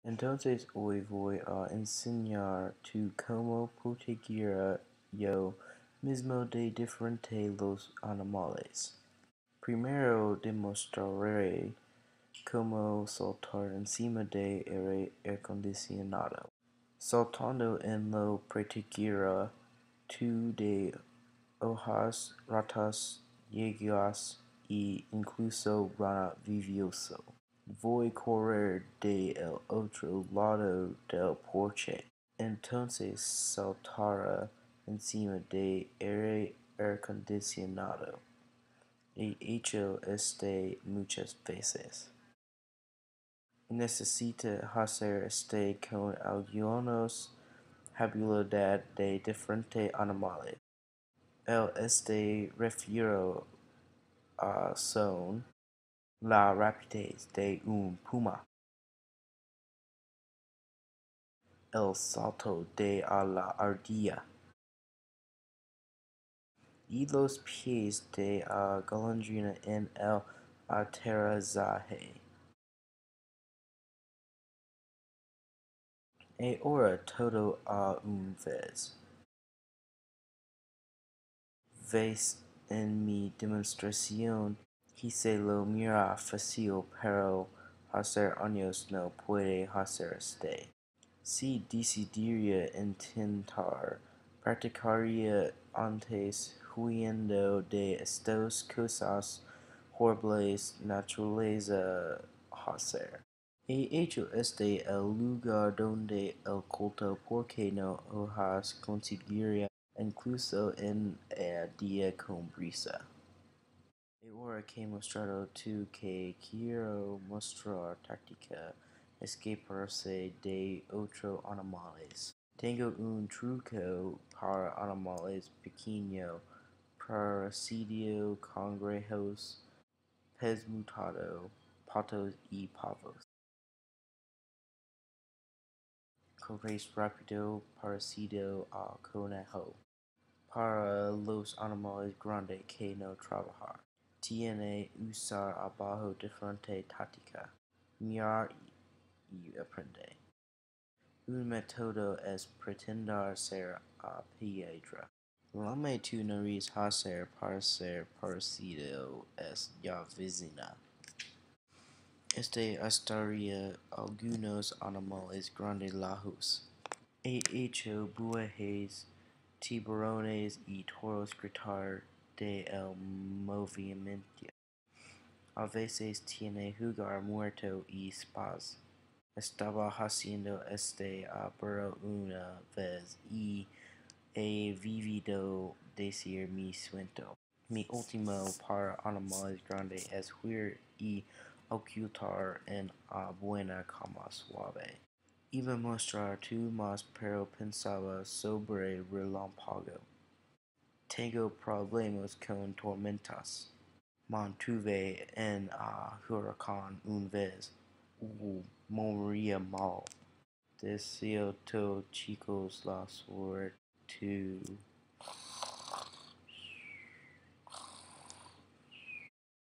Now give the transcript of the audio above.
Entonces hoy voy a enseñar tú cómo proteger yo mismo de diferentes los animales. Primero demostraré cómo saltar encima de aire acondicionado. Saltando en lo protegerá tú de hojas, ratas, lleguas y incluso rana vivioso. Voy a correr del otro lado del porche. Entonces saltará encima de aire acondicionado. He hecho esto muchas veces. Necesita hacer esto con algunos habilidades de diferentes animales. El este refiero a son la rapidez de un puma, el salto de a la ardilla y los pies de a golondrina en el aterrizaje. Ahora todo a un vez. Ves en mi demostración hice lo mira fácil, pero hacer años no puede hacer este. Si decidiera intentar, practicaría antes huyendo de estas cosas horribles naturaleza hacer. He hecho este el lugar donde el culto porque no hojas conseguiría incluso en el día con brisa. Ahora que he mostrado tú que quiero mostrar táctica escaparse de otros animales. Tengo un truco para animales pequeños, parasidio, cangrejos, pez mutado, patos y pavos. Corres rápido, parecido a conejo. Para los animales grandes que no trabajar, tiene usar abajo diferente táctica, mirar y aprender. Un método es pretender ser a piedra. Lame tu nariz hacer parecer parecido es ya vecina. Este estaría algunos animales grandes lejos. He hecho bueyes, tiburones y toros gritar de el movimiento. A veces tiene jugar muerto y spas. Estaba haciendo este pero una vez y he vivido decir mi sueño. Mi último para animales grandes es huir y ocultar en buena cama suave. Iba a mostrar tú más pero pensaba sobre relámpago. Tengo problemas con tormentas. Mantuve en huracán un vez. Moría mal. Deseo to chicos la suerte.